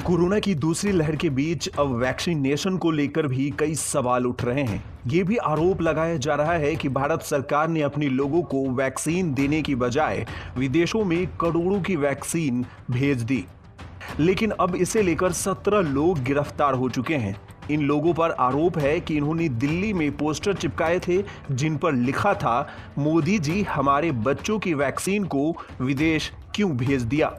Corona की दूसरी लहर के बीच अब वैक्सीनेशन को लेकर भी कई सवाल उठ रहे हैं। ये भी आरोप लगाया जा रहा है कि भारत सरकार ने अपने लोगों को वैक्सीन देने की बजाय विदेशों में करोड़ों की वैक्सीन भेज दी। लेकिन अब इसे लेकर 17 लोग गिरफ्तार हो चुके हैं। इन लोगों पर आरोप है कि इन्होंने दिल्ली में पोस्टर चिपकाए थे जिन पर लिखा था, मोदी जी हमारे बच्चों की वैक्सीन को विदेश क्यों भेज दिया।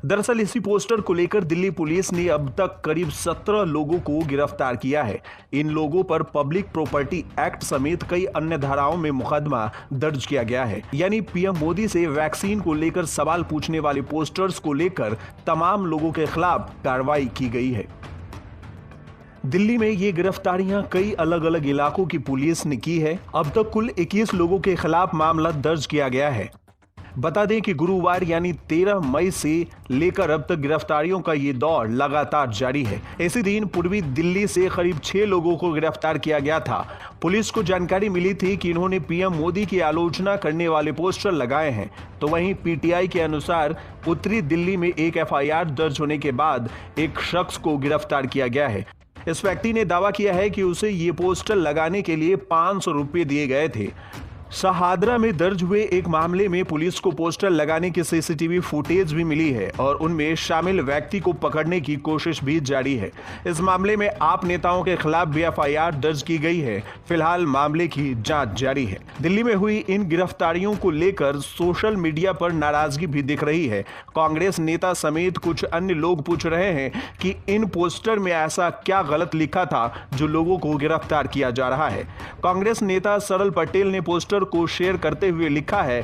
दरअसल इसी पोस्टर को लेकर दिल्ली पुलिस ने अब तक करीब 17 लोगों को गिरफ्तार किया है। इन लोगों पर पब्लिक प्रॉपर्टी एक्ट समेत कई अन्य धाराओं में मुकदमा दर्ज किया गया है। यानी पीएम मोदी से वैक्सीन को लेकर सवाल पूछने वाले पोस्टर्स को लेकर तमाम लोगों के खिलाफ कार्रवाई की गई है। दिल्ली में ये गिरफ्तारियां कई अलग अलग इलाकों की पुलिस ने की है। अब तक कुल 21 लोगों के खिलाफ मामला दर्ज किया गया है। बता दें कि गुरुवार यानी 13 मई से लेकर अब तक गिरफ्तारियों का ये दौर लगातार जारी है। इसी दिन पूर्वी दिल्ली से करीब 6 लोगों को गिरफ्तार किया गया था। पुलिस को जानकारी मिली थी कि इन्होंने पीएम मोदी की आलोचना करने वाले पोस्टर लगाए हैं। तो वहीं पीटीआई के अनुसार उत्तरी दिल्ली में एक एफआईआर दर्ज होने के बाद एक शख्स को गिरफ्तार किया गया है। इस व्यक्ति ने दावा किया है कि उसे ये पोस्टर लगाने के लिए 500 रुपये दिए गए थे। शहादरा में दर्ज हुए एक मामले में पुलिस को पोस्टर लगाने की सीसीटीवी फुटेज भी मिली है और उनमें शामिल व्यक्ति को पकड़ने की कोशिश भी जारी है। इस मामले में आप नेताओं के खिलाफ भी एफआईआर दर्ज की गई है। फिलहाल मामले की जांच जारी है। दिल्ली में हुई इन गिरफ्तारियों को लेकर सोशल मीडिया पर नाराजगी भी दिख रही है। कांग्रेस नेता समेत कुछ अन्य लोग पूछ रहे हैं कि इन पोस्टर में ऐसा क्या गलत लिखा था जो लोगों को गिरफ्तार किया जा रहा है। कांग्रेस नेता सरल पटेल ने पोस्टर को शेयर करते हुए लिखा है,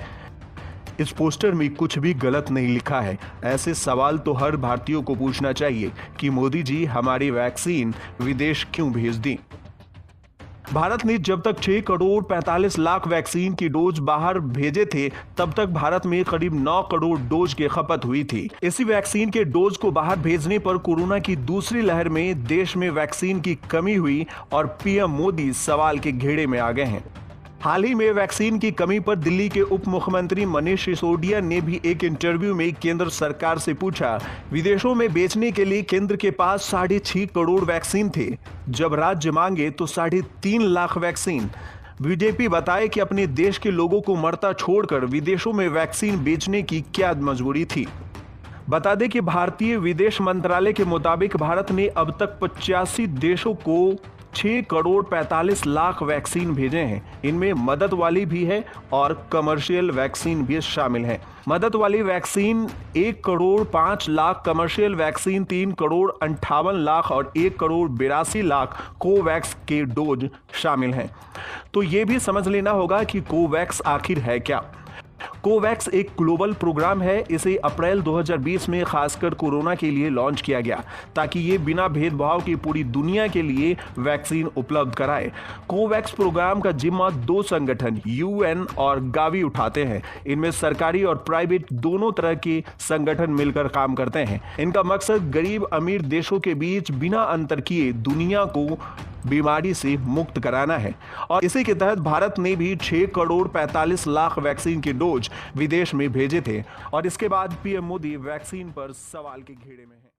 इस पोस्टर में कुछ भी गलत नहीं लिखा है। ऐसे सवाल तो हर भारतीय को पूछना चाहिए कि मोदी जी हमारी वैक्सीन विदेश क्यों भेज दी। भारत ने जब तक 6 करोड़ 45 लाख वैक्सीन की डोज बाहर भेजे थे, तब तक भारत में करीब 9 करोड़ डोज की खपत हुई थी। इसी वैक्सीन के डोज को बाहर भेजने पर कोरोना की दूसरी लहर में देश में वैक्सीन की कमी हुई और पीएम मोदी सवाल के घेरे में आ गए हैं। हाल ही में वैक्सीन की कमी पर दिल्ली के उप मुख्यमंत्री मनीष सिसोदिया ने भी एक इंटरव्यू में केंद्र सरकार से पूछा, विदेशों में बेचने के लिए केंद्र के पास 6.5 करोड़ वैक्सीन थे, जब राज्य मांगे तो 3.5 लाख वैक्सीन। बीजेपी बताए कि अपने देश के लोगों को मरता छोड़कर विदेशों में वैक्सीन बेचने की क्या मजबूरी थी। बता दें कि भारतीय विदेश मंत्रालय के मुताबिक भारत ने अब तक 85 देशों को 6 करोड़ 45 लाख वैक्सीन भेजे हैं। इनमें मदद वाली भी है और कमर्शियल वैक्सीन भी शामिल है। मदद वाली vaccine 1 crore 5 lakh, commercial vaccine 3 crore 58 lakh और 1 करोड़ 82 लाख कोवैक्स के डोज शामिल हैं। तो ये भी समझ लेना होगा कि कोवैक्स आखिर है क्या। कोवैक्स एक ग्लोबल प्रोग्राम है। इसे अप्रैल 2020 में खासकर कोरोना के लिए लॉन्च किया गया ताकि ये बिना भेदभाव के पूरी दुनिया के लिए वैक्सीन उपलब्ध कराए। कोवैक्स प्रोग्राम का जिम्मा 2 संगठन यूएन और गावी उठाते हैं। इनमें सरकारी और प्राइवेट दोनों तरह के संगठन मिलकर काम करते हैं। इनका मकसद गरीब अमीर देशों के बीच बिना अंतर किए दुनिया को बीमारी से मुक्त कराना है। और इसी के तहत भारत ने भी 6 करोड़ 45 लाख वैक्सीन के डोज विदेश में भेजे थे और इसके बाद पीएम मोदी वैक्सीन पर सवाल के घेरे में हैं।